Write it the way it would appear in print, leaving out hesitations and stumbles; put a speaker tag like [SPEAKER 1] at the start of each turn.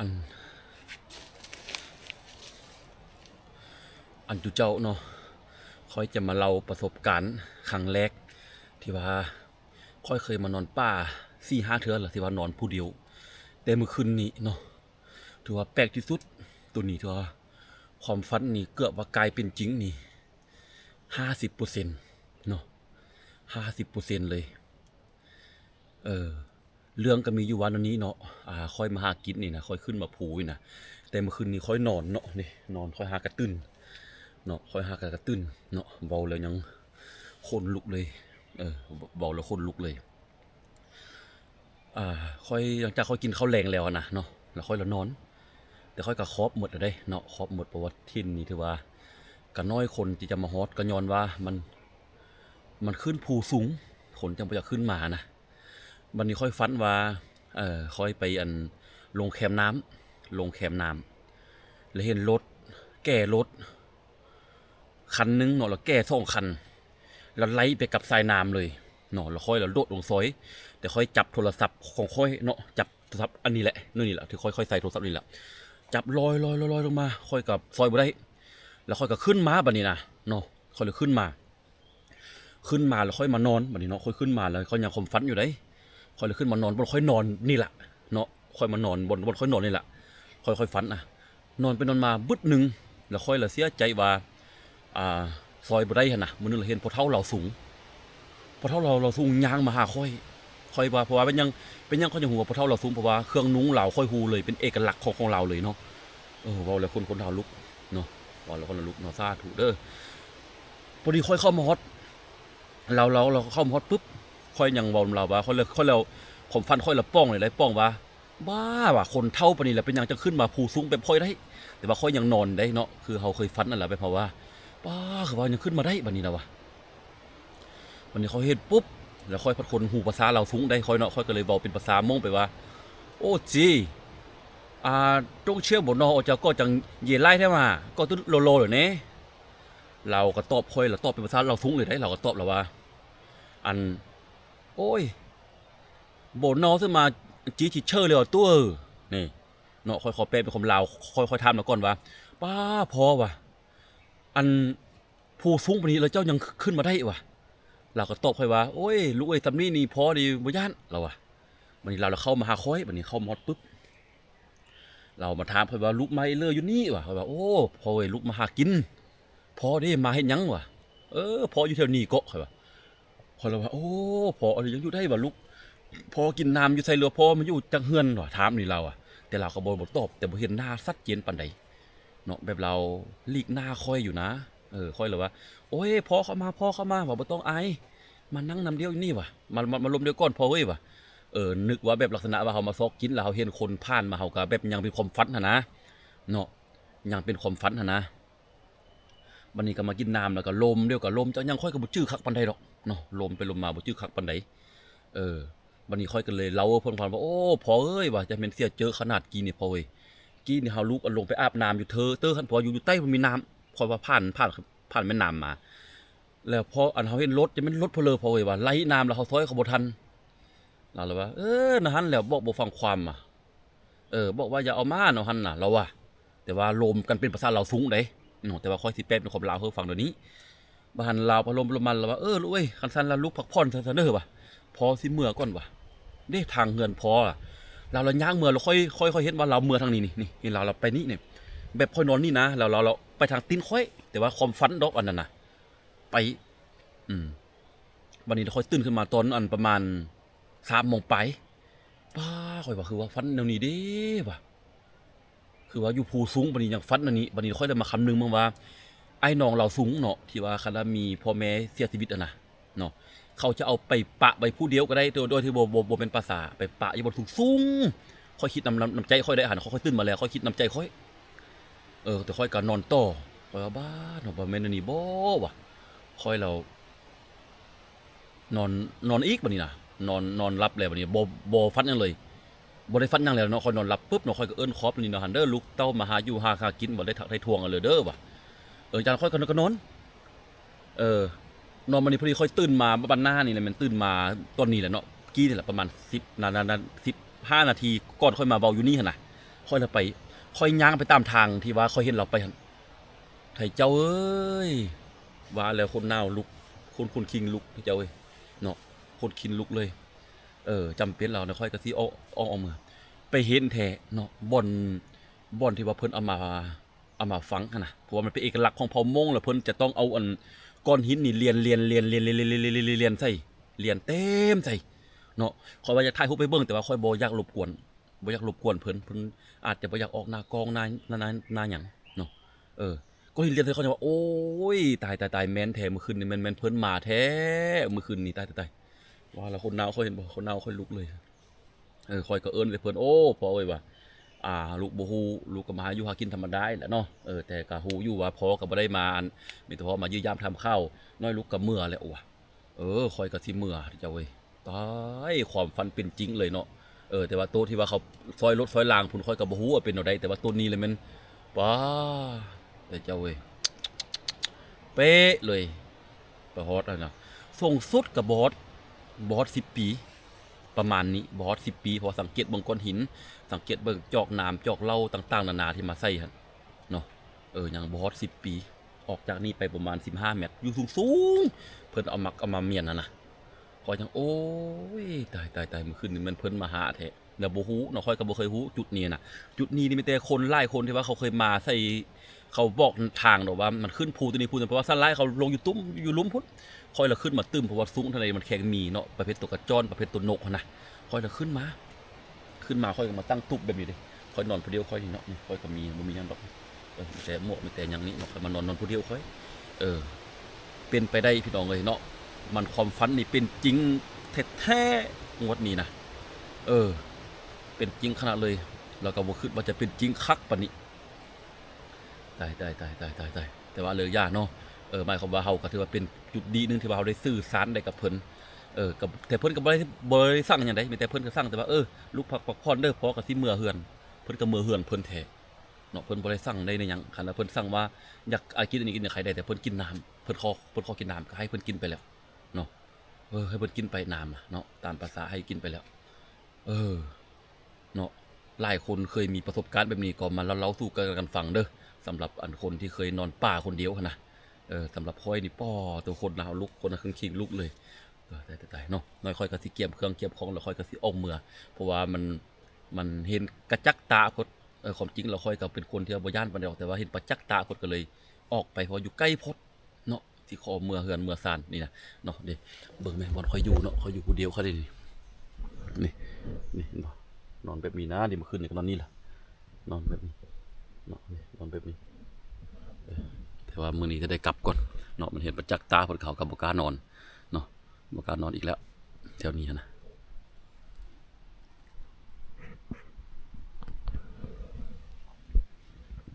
[SPEAKER 1] อันอันจุเจ้าเนาะค่อยจะมาเล่าประสบการณ์ครั้งแรกที่ว่าค่อยเคยมานอนป่า4-5 เทื่อแล้วที่ว่านอนผู้เดียวแต่เมื่อคืนนี้เนาะถือว่าแปลกที่สุดตัวนี้ถือว่าความฝันนี่เกือบว่ากลายเป็นจริงนี่50%เนาะ50%เลยเรื่องก็มีอยู่วันนี้เนาะค่อยมาหากินนี่นะค่อยขึ้นมาภูนี่นะแต่เมื่อคืนนี้ค่อยนอนเนาะนี่นอนค่อยหากระตื้นเนาะค่อยหากระตื้นเนาะเบาแล้วยังคนลุกเลยเบาแล้วคนลุกเลยค่อยหลังจากค่อยกินข้าวแรงแล้วนะเนาะแล้วค่อยละนอนแต่ค่อยก็ครอบหมดแล้วได้เนาะครอบหมดเพราะว่าทิ่นนี่ถือว่าก็น้อยคนที่จะมาฮอดก็ย้อนว่ามันขึ้นภูสูงคนจังบ่อยากขึ้นมานะวันนี้ค่อยฝันว่าค่อยไปลงแคมป์น้ำแล้วเห็นรถแก่รถคันนึงเนาะแล้วแก่2 คันแล้วไล่ไปกับสายน้ำเลยเนาะแล้วค่อยแล้วโดดลงซอยแต่ค่อยจับโทรศัพท์ของค่อยเนาะจับโทรศัพท์อันนี้แหละนี่แหละที่ค่อยใส่โทรศัพท์นี่แหละจับลอยลงมาค่อยกับซอยบ่ได้แล้วค่อยก็ขึ้นมาบัดนี้นะเนาะค่อยเลยขึ้นมาแล้วค่อยมานอนบัดนี้เนาะค่อยขึ้นมาแล้วค่อยยังความฝันอยู่ได้ค่อยเลยขึ้นมานอนบนค่อยนอนนี่แหละเนาะค่อยมานอนบนค่อยนอนนี่แหละค่อยฝันนอนไปนอนมาบึดนึงแล้วค่อยละเสียใจว่าซอยบ่ได้หั่นน่ะมื้อนึงเราเห็นพอเท่าเราสูงย่างมาหาค่อยว่าเพราะว่าเป็นยังค่อยจะฮู้ว่าพอเท่าเราสูงเพราะว่าเครื่องนุ้งเราค่อยฮู้เลยเป็นเอกลักษณ์ของเราเลยเนาะเว้าแล้วคนเฒ่าลุกเนาะเว้าแล้วคนลุกเนาะสาธุเด้อพอดีค่อยเข้ามาฮอดเราเข้ามาฮอดปุ๊บค่อยยังเว้าเราว่าค่อยแล้วผมฟันค่อยละป้องเลยป้องว่าบ้าว่ะคนเฒ่าปานนี้แหละเป็นหยังจะขึ้นมาภูสูงแบบค่อยได้แต่ว่าค่อยยังนอนได้เนาะคือเฮาเคยฝันนั่นแหละไปเพราะว่าป้าคือว่ายังขึ้นมาได้บัดนี้นะวะวันนี้เขาเห็นปุ๊บแล้วค่อยพัดคนหูภาษาเราสูงได้ค่อยเนาะค่อยก็เลยบอกเป็นภาษามงไปว่าโอ้จีต้องเชื่อบ่เนาะเจ้าก็จังเย่ไล่แท้มาก็ตุ้โลเลยเน่เราก็ตอบค่อยแล้วตอบเป็นภาษาเราสูงเลยได้เราก็ตอบแล้วว่าโอ้ยบ่เนาะซึ่งมาจีจิเชอร์เลยตัวนี่เนาะค่อยขอแปลเป็นคำลาวค่อยถามแล้วก่อนว่าป้าพอว่ะผู้สูงปานนี้แล้วเจ้ายังขึ้นมาได้วะเราก็ตอบค่อยว่าโอ้ยลูกเอ้ยตำนี้นี่พอดีบ่ย่านเราว่ะบัดนี้เราเข้ามาหาค่อยบัดนี้เข้ามาฮอดปึ๊บเรามาถามค่อยว่าลูกมาเลออยู่นี่ว่ะค่อยว่าโอ้พอเว้ยลูกมาหากินพอเด้มาเฮ็ดหยังวะพออยู่แถวนี้ก็ค่อยว่าค่อยเลยว่าโอ้พออะไรยังอยู่ได้ว่ะลูกพอกินน้ำอยู่ใส่เรือพอมันอยู่จังเฮือนว่ะถามนี่เราแต่เราก็บ่ตอบแต่บ่เห็นหน้าชัดเจนปานใดเนาะแบบเราลีกหน้าค่อยอยู่นะค่อยเลยว่าโอ้ยพอเข้ามาว่าบ่ต้องอายมานั่งนำเดียวอยู่นี่ว่ะมาลมเดียวก่อนพอเว้ยว่ะนึกว่าแบบลักษณะว่าเฮามาซอกกินแล้วเฮาเห็นคนผ่านมาเฮาก็แบบยังเป็นความฝันหั่นนะเนาะยังเป็นความฝันหั่นนะบัดนี้ก็มากินน้ำแล้วก็ลมเดียวก็ลมเจ้ายังค่อยก็บ่จื้อคักปานใดดอกเนาะลมไปลมมาบ่จื้อคักปานใดบัดนี้ค่อยก็เลยเล่าเพิ่นฟังว่าโอ้พ่อเอ้ยว่าจะแม่นเสียเจอขนาดกี้นี่พ่อเว้ยกี้นี่เฮาลุกลงไปอาบน้ำอยู่เตอคันพออยู่ใต้มันมีน้ำพอว่าผ่านแม่น้ำมาแล้วพอเฮาเห็นรถจะแม่นรถเพลอพ่อเว้ยว่าไหลน้ำแล้วเขาซอยเขาบ่ทันเราเลยว่านั่นหั่นแล้วบอกบ่ฟังความบอกว่าอย่าเอามาเนาะหั่นน่ะเราว่าแต่ว่าลมกันเป็นภาษาลาวสูงเด้เนาะแต่ว่าค่อยสิแปลเป็นคนลาวเฮาฟังเดี๋ยวนี้บ่หันลาวพอลมมันแล้วว่าลูกเอ้ยคันซั่นแล้วลุกพักผ่อนซะเด้อว่ะพอสิเมื่อก่อนว่ะเด้ทางเฮือนพอเราย่างเมื่อเราค่อยเห็นว่าเราเมื่อทางนี้นี่เห็นเราไปนี่เนี่ยแบบค่อยนอนนี่นะเราไปทางตีนค่อยแต่ว่าความฝันดอกอันนั้นน่ะไปวันนี้ค่อยตื่นขึ้นมาตอนประมาณ3 โมงไปป้าค่อยว่าคือว่าฝันแนวนี้เด้ว่ะคือว่าอยู่ภูสูงบัดนี้ยังฝันอันนี้บัดนี้ค่อยได้มาคำนึงว่าไอ้น้องเราสูงเนาะที่ว่าคันมีพ่อแม่เสียชีวิตเนาะเขาจะเอาไปปะไว้ผู้เดียวก็ได้โดยที่บ่เป็นภาษาไปปะอยู่บนสูงค่อยคิดน้ำใจค่อยได้ค่อยตื่นมาแล้วค่อยคิดน้ำใจค่อยแต่ค่อยก็นอนต่อค่อยว่าบ้าเนาะบ่แม่นอันนี้บ่ว่ะค่อยเรานอนอีกบัดนี้น่ะนอนรับแล้วบัดนี้บ่ฟันหยังเลยบ่ได้ฟันหยังแล้วเนาะค่อยนอนรับปุ๊บเนาะค่อยก็เอิ้นครอบนี่เนาะหั่นเด้อลูกเต้ามาหาอยู่หากินบ่ได้ทักได้ทวงกันเลยเด้อว่ะจานค่อยก็นอนนอนมันนี่พอดีค่อยตื่นมาบันหน้านี่แหละมันตื่นมาตอนนี้แหละเนาะกี้นี่แหละประมาณ15 นาทีก่อนค่อยมาเบาอยู่นี่หั่นน่ะ ค่อยละไปค่อยย่างไปตามทางที่ว่าค่อยเห็นเราไปหั่นไทเจ้าเอ้ยว่าแล้วคนนาวลุกคนคิงลุกเจ้าเอ้ยเนาะคนคิงลุกเลยจำเป็นเรานะค่อยก็สิเอามือไปเห็นแท้เนาะบ่อนที่ว่าเพิ่นเอามาฝังหั่นน่ะเพราะว่ามันเป็นเอกลักษณ์ของเผ่ามงแล้วเพิ่นจะต้องเอาอันก้อนหินนี่เรียนใส่เรียนเต็มใส่เนาะขอยว่าอยากถ่ายรูปไปเบิ่งแต่ว่าค่อยบ่อยากรบกวนเพิ่นอาจจะบ่อยากออกหน้ากองหน้าหยังเนาะก็เห็นเรียนใส่เขาจะว่าโอ้ยตายแม่นแท้เมื่อคืนนี่แม่นเพิ่นมาแท้เมื่อคืนนี่ตายว่าแล้วคนนาวค่อยเห็นบ่คนนาวค่อยลุกเลยค่อยก็เอิ้นเลยเพิ่นโอ้พอเอ้ยว่าลูกบ่ฮู้ลูกก็มาหาอยู่หากินธรรมดาแหละเนาะแต่ก็ฮู้อยู่ว่าพ่อก็บ่ได้มาอันมีแต่พ่อมายื้อยามทำข้าวน้อยลูกก็เมื่อแล้วว่ะค่อยก็สิเมื่อเจ้าเว้ยตายความฝันเป็นจริงเลยเนาะแต่ว่าตัวที่ว่าเขาซอยรถซอยรางพุ่นค่อยก็บ่ฮู้ว่าเป็นแนวใดแต่ว่าตัวนี้เลยมันป้าแต่เจ้าเว้ยเป๊ะเลยบ่ฮอดแล้วนะส่งสุดกับบอส10 ปีประมาณนี้บอส10 ปีพอสังเกตเบิ่งก้อนหินสังเกตเบิ่งจอกน้ำจอกเหล้าต่างๆนานาที่มาใส่หั่นเนาะอย่างบอส10 ปีออกจากนี่ไปประมาณ15 เมตรอยู่สูงเพิ่นเอามาเมียนน่ะนะพอจังโอ้ยตายมื้อคืนนี้มันเพิ่นมาหาแท้แล้วบ่ฮู้เนาะค่อยก็บ่เคยฮู้จุดนี้น่ะจุดนี้นี่มีแต่คนหลายคนที่ว่าเขาเคยมาใส่เขาบอกทางดอกว่ามันขึ้นภูตัวนี้ภูเพราะว่าสันหลายเขาลงอยู่ตุ้มอยู่ลุ่มพุ่นค่อยละขึ้นมาตึมเพราะว่าสูงทะเลมันแข็งมีเนาะประเภทตัวกระจอนประเภทตัวนกนะค่อยละขึ้นมาค่อยก็มาตั้งตุบแบบนี้ดิค่อยนอนผู้เดียวค่อยนี่เนาะค่อยก็มีบ่มีหยังดอกแต่หมวกมีแต่หยังนี้เนาะค่อยมานอนผู้เดียวค่อยเป็นไปได้พี่น้องเอ้ยเนาะมันความฝันนี่เป็นจริงแท้ๆงวดนี้นะเป็นจริงขนาดเลยแล้วก็บ่คิดว่าจะเป็นจริงคักปานนี้ตายแต่ว่าเลยยากเนาะหมายความว่าเฮาก็ถือว่าเป็นจุดดีนึงที่ว่าเฮาได้สื่อสารได้กับเพิ่นกับแต่เพิ่นก็บ่ได้สั่งหยังไดมีแต่เพิ่นก็สั่งแต่ว่าลูกพักผ่อนเด้อพอก็สิเมื่อเฮือนเพิ่นก็เมื่อเฮือนเพิ่นแท้เนาะเพิ่นบ่ได้สั่งได้ในหยังคันว่าเพิ่นสั่งว่าอยากกินอันนี้กินใครได้แต่เพิ่นกินน้ำเพิ่นขอกินน้ำก็ให้เพิ่นกินไปแล้วเนาะให้เพิ่นกินไปน้ำเนาะตามภาษาให้กินไปแล้วเนาะหลายคนเคยมีประสบการณ์แบบนี้ก็มาเล่าสู่กันฟังเด้อสำหรับอันคนที่เคยนอนป่าคนเดียวนะสำหรับค่อยนี่ป้อตัวคนหนาวลุกคนครึ่งคิงลุกเลยตายเนาะน้อยค่อยก็สิเกียมเครื่องเกียมของแล้วค่อยก็สิออกเมื่อเพราะว่ามันเห็นกระจักตาพดความจริงเราค่อยก็เป็นคนที่บ่ย่านปานใดแต่ว่าเห็นประจักษ์ตาพดก็เลยออกไปเพราะอยู่ใกล้พดเนาะที่คอเมื่อเฮือนเมื่อซานนี่นะเนาะเด้เบิ่งแม่บ่ค่อยอยู่เนาะค่อยอยู่ผู้เดียวเขาได้นี่นอนแบบนี้นะดิเมื่อคืนนี่ก็นอนนี่ล่ะนอนแบบนี้เนาะนอนแบบนี้แต่ว่ามื้อนี้จะได้กลับก่อนเนาะมันเห็นประจักษ์ตาพดเขาก็บ่กล้านอนเนาะบ่กล้านอนอีกแล้วแถวนี้นะ